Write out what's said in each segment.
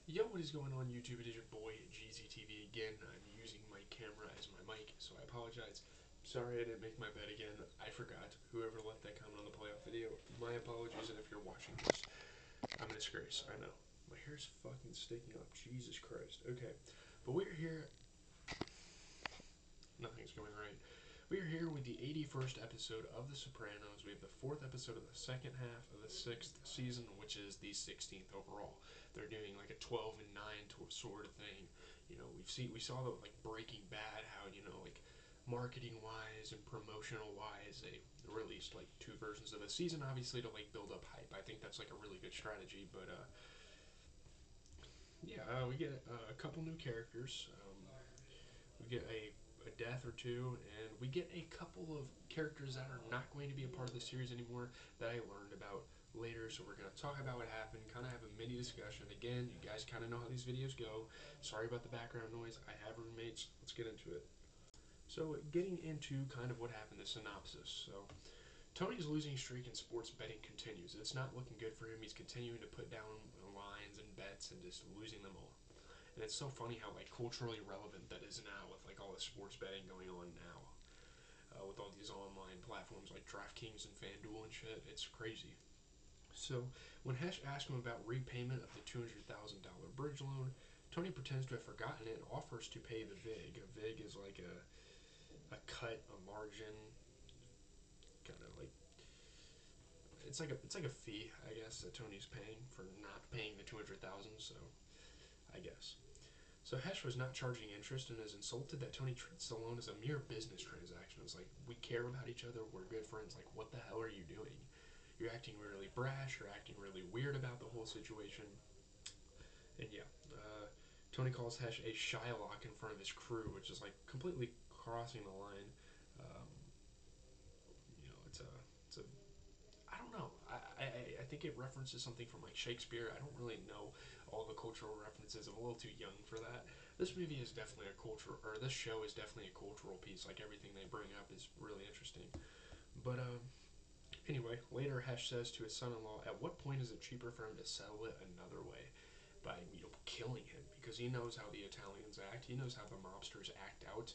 Yo, what is going on YouTube? It is your boy GZTV again. I'm using my camera as my mic, so I apologize. Sorry I didn't make my bed again. I forgot. Whoever left that comment on the playoff video, my apologies, and if you're watching this, I'm a disgrace. I know. My hair's fucking sticking up. Jesus Christ. Okay. But we're here. Nothing's going right. We are here with the 81st episode of The Sopranos. We have the 4th episode of the second half of the 6th season, which is the 16th overall. They're doing like a 12 and 9 sort of thing. You know, we saw the like Breaking Bad, how like marketing wise and promotional wise they released like 2 versions of the season, obviously to like build up hype. I think that's like a really good strategy. But yeah, we get a couple new characters. We get a death or two, and we get a couple of characters that are not going to be a part of the series anymore that I learned about later. So we're going to talk about what happened, kind of have a mini discussion. Again, you guys kind of know how these videos go. Sorry about the background noise. I have roommates. Let's get into it. So getting into kind of what happened, the synopsis. So Tony's losing streak in sports betting continues. It's not looking good for him. He's continuing to put down lines and bets and just losing them all. And it's so funny how like culturally relevant that is now with like all the sports betting going on now, with all these online platforms like DraftKings and FanDuel and shit. It's crazy. So when Hesh asks him about repayment of the $200,000 bridge loan, Tony pretends to have forgotten it and offers to pay the VIG. A VIG is like a cut, a margin, kind of like it's like a fee, I guess, that Tony's paying for not paying the 200,000. So I guess. So Hesh was not charging interest and is insulted that Tony treats the loan as a mere business transaction. It's like, we care about each other, we're good friends. Like, what the hell are you doing? You're acting really brash, you're acting really weird about the whole situation. And yeah, Tony calls Hesh a Shylock in front of his crew, which is like completely crossing the line. Um, it's a I don't know. I think it references something from like Shakespeare. I don't really know all the cultural references. I'm a little too young for that. This movie is definitely a cultural, or this show is definitely a cultural piece. Like everything they bring up is really interesting. But anyway, later Hesh says to his son-in-law, "At what point is it cheaper for him to settle it another way, by killing him? Because he knows how the Italians act. He knows how the mobsters act out,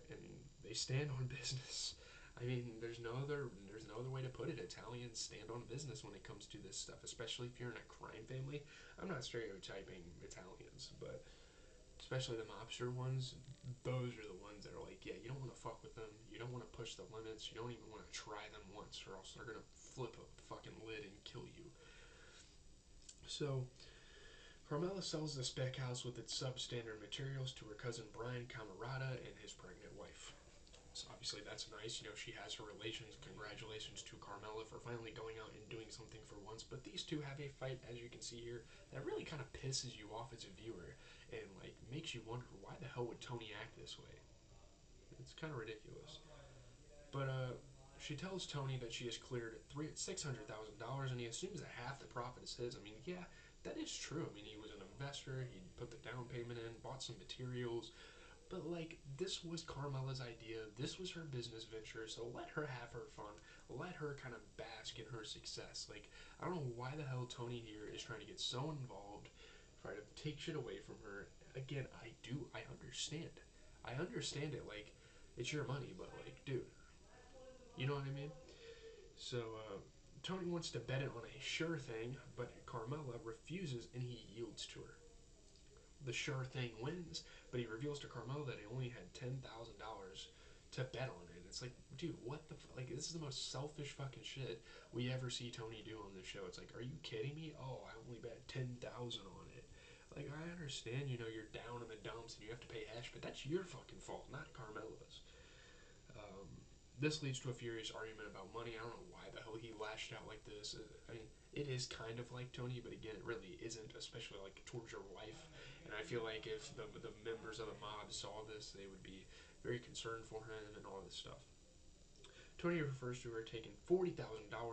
and they stand on business." I mean, there's no other way to put it. Italians stand on business when it comes to this stuff, especially if you're in a crime family. I'm not stereotyping Italians, but especially the mobster ones, those are the ones that are like, yeah, you don't want to fuck with them. You don't want to push the limits. You don't even want to try them once, or else they're gonna flip a fucking lid and kill you. So Carmela sells the spec house with its substandard materials to her cousin Brian Camerata and his pregnant wife. So obviously that's nice. She has her relations. Congratulations to Carmela for finally going out and doing something for once. But these two have a fight, as you can see here, that really kind of pisses you off as a viewer and like makes you wonder, why the hell would Tony act this way? It's kind of ridiculous. But she tells Tony that she has cleared $600,000, and he assumes that half the profit is his. I mean, yeah, that is true. I mean, he was an investor. He put the down payment in, bought some materials, but like, this was Carmela's idea. This was her business venture. So let her have her fun. Let her kind of bask in her success. Like, I don't know why the hell Tony here is trying to get so involved, try to take shit away from her. Again, I understand. I understand it. Like, it's your money, but like, dude, you know what I mean? So Tony wants to bet it on a sure thing, but Carmela refuses, and he yields to her. The sure thing wins, but he reveals to Carmela that he only had $10,000 to bet on it. It's like, dude, what the like? This is the most selfish fucking shit we ever see Tony do on this show. It's like, are you kidding me? Oh, I only bet 10,000 on it. Like, I understand, you're down in the dumps and you have to pay Hesh, but that's your fucking fault, not Carmela's. Um, this leads to a furious argument about money. I don't know why the hell he lashed out like this. I mean, it is kind of like Tony, but again, it really isn't, especially like towards your wife. And I feel like if the members of the mob saw this, they would be very concerned for him and all this stuff. Tony refers to her taking $40,000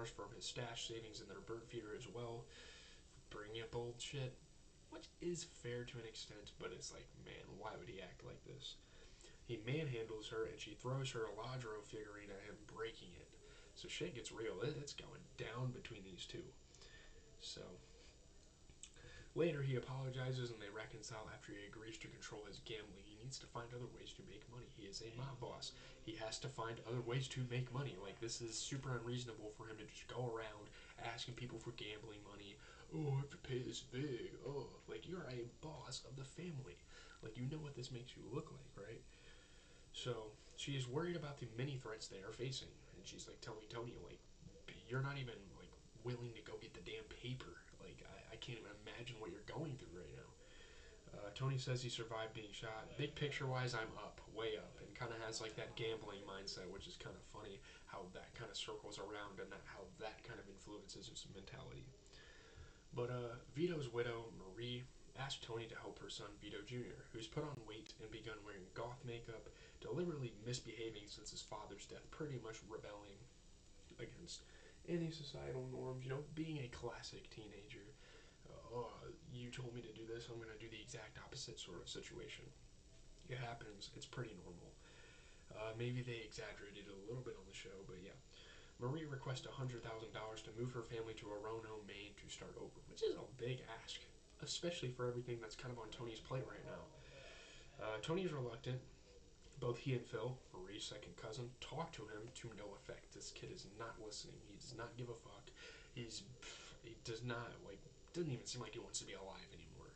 from his stash savings in their bird feeder as well, bringing up old shit, which is fair to an extent, but it's like, man, why would he act like this? He manhandles her, and she throws her Eladro figurine at him, breaking it. So shit gets real. It's going down between these two. So Later, he apologizes and they reconcile after he agrees to control his gambling. He needs to find other ways to make money. He is a mob boss. He has to find other ways to make money. Like, this is super unreasonable for him to just go around asking people for gambling money. Oh, I have to pay this big. Oh, like, you're a boss of the family. Like, you know what this makes you look like, right? So, she is worried about the many threats they are facing. And she's, like, telling Tony, like, you're not even, like, willing to go get the damn paper. Like, I can't even imagine what you're going through right now. Tony says he survived being shot. Big picture wise, I'm up, way up, and kind of has like that gambling mindset, which is kind of funny how that kind of circles around and that how that kind of influences his mentality. But Vito's widow, Marie, asked Tony to help her son, Vito Jr., who's put on weight and begun wearing goth makeup, deliberately misbehaving since his father's death, pretty much rebelling against any societal norms, being a classic teenager. Oh, you told me to do this, I'm going to do the exact opposite sort of situation. It happens, it's pretty normal. Maybe they exaggerated it a little bit on the show, but yeah. Marie requests $100,000 to move her family to Orono, Maine to start over, which is a big ask, especially for everything that's kind of on Tony's plate right now. Tony's reluctant. Both he and Phil, Marie's second cousin, talk to him to no effect. This kid is not listening. He does not give a fuck. He does not, like, doesn't even seem like he wants to be alive anymore.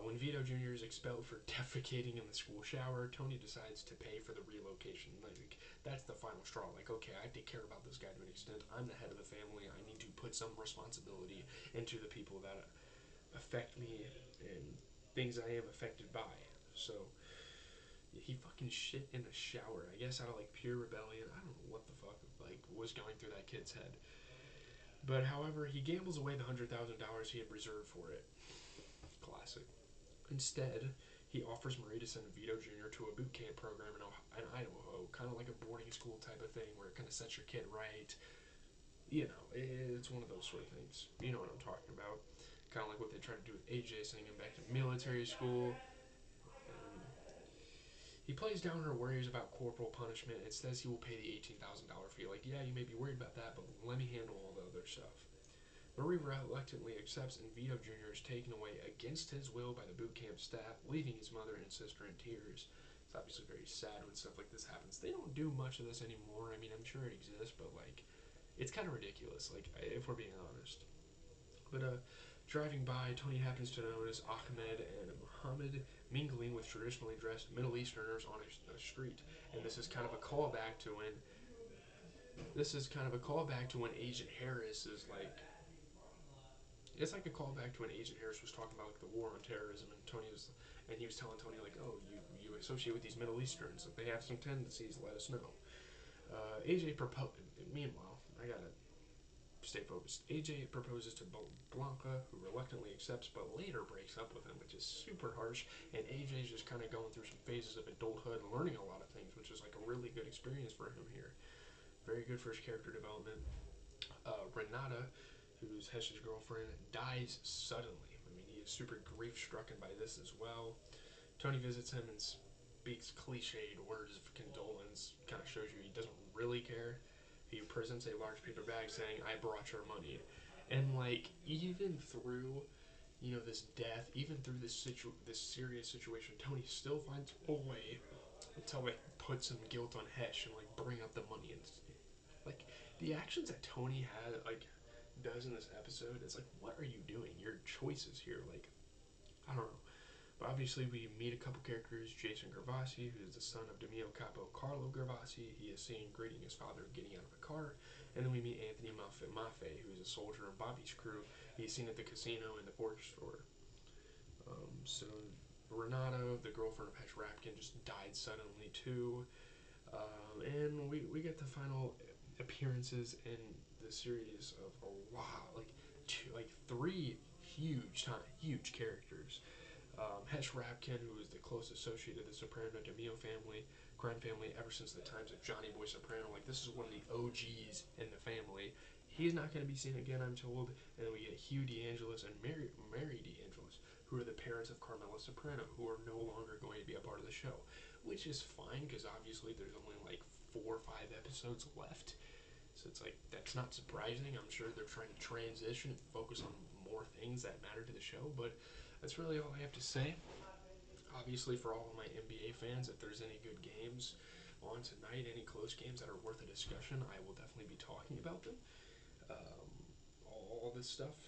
When Vito Jr. is expelled for defecating in the school shower, Tony decides to pay for the relocation. Like, that's the final straw. Like, okay, I have to care about this guy to an extent. I'm the head of the family. I need to put some responsibility into the people that affect me and things I am affected by. So, he fucking shit in the shower. I guess out of like pure rebellion. I don't know what the fuck like was going through that kid's head. But however, he gambles away the $100,000 he had reserved for it. Classic. Instead, he offers Marie to send Vito Jr. to a boot camp program in Idaho, kind of like a boarding school type of thing where it kind of sets your kid right. It's one of those sort of things. You know what I'm talking about. Kind of like what they tried to do with AJ, sending him back to military school. He plays down her worries about corporal punishment and says he will pay the $18,000 fee. Like, yeah, you may be worried about that, but let me handle all the other stuff. Marie reluctantly accepts, and Vito Jr. is taken away against his will by the boot camp staff, leaving his mother and sister in tears. It's obviously very sad when stuff like this happens. They don't do much of this anymore. I mean, I'm sure it exists, but, like, it's kind of ridiculous, like, if we're being honest. But, driving by, Tony happens to notice Ahmed and Muhammad mingling with traditionally dressed Middle Easterners on a street. And this is kind of a callback to when Agent Harris is like, it's like a callback to when Agent Harris was talking about like the war on terrorism, and he was telling Tony like, oh, you associate with these Middle Easterns, like they have some tendencies, let us know. AJ proposed. Meanwhile, I gotta stay focused. AJ proposes to Blanca, who reluctantly accepts but later breaks up with him, which is super harsh. And AJ's just kind of going through some phases of adulthood and learning a lot of things, which is like a really good experience for him here. Very good for his character development. Renata, who's Hesh's girlfriend, dies suddenly. I mean, he is super grief stricken by this as well. Tony visits him and speaks cliched words of condolence. Kind of shows you he doesn't really care. He presents a large paper bag saying, "I brought your money," and like even through this death, even through this serious situation, Tony still finds a way to like put some guilt on Hesh and like bring up the money and like the actions that Tony does in this episode. It's like, what are you doing? Your choices here, like, I don't know. But obviously, we meet a couple characters. Jason Gervasi, who's the son of Demio Capo Carlo Gervasi. He is seen greeting his father getting out of a car. And then we meet Anthony Maffei, who's a soldier in Bobby's crew. He's seen at the casino and the pork store. So Renato, the girlfriend of Hesh Rabkin, just died suddenly too. And we get the final appearances in the series of a lot, three huge characters. Hesh Rabkin, who is the close associate of the Soprano Demio crime family, ever since the times of Johnny Boy Soprano. Like, this is one of the OGs in the family. He's not going to be seen again, I'm told. And then we get Hugh DeAngelis and Mary DeAngelis, who are the parents of Carmela Soprano, who are no longer going to be a part of the show. Which is fine, because obviously there's only like 4 or 5 episodes left. So it's like, that's not surprising. I'm sure they're trying to transition and focus on more things that matter to the show. But that's really all I have to say. Obviously, for all of my NBA fans, if there's any good games on tonight, any close games that are worth a discussion, I will definitely be talking about them. Um, all this stuff.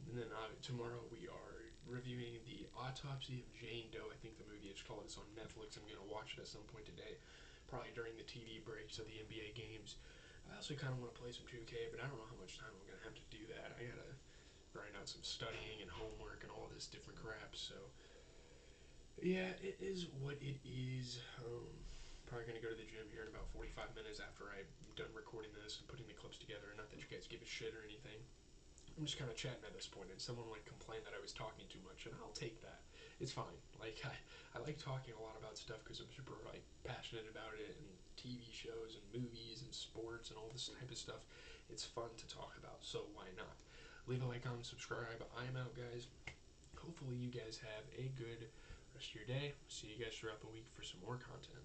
And then tomorrow we are reviewing the Autopsy of Jane Doe. I think the movie is called. It's on Netflix. I'm going to watch it at some point today, probably during the TV breaks of the NBA games. I also kind of want to play some 2K, but I don't know how much time I'm going to have to do that. I got to grind out some studying and homework and all this different crap. So, yeah, it is what it is. Probably going to go to the gym here in about 45 minutes after I'm done recording this and putting the clips together. Not that you guys give a shit or anything. I'm just kind of chatting at this point, and someone like complained that I was talking too much, and I'll take that. It's fine. Like I like talking a lot about stuff because I'm super like passionate about it, and TV shows and movies and sports and all this type of stuff. It's fun to talk about, so why not? Leave a like, comment, subscribe. I'm out, guys. Hopefully you guys have a good rest of your day. See you guys throughout the week for some more content.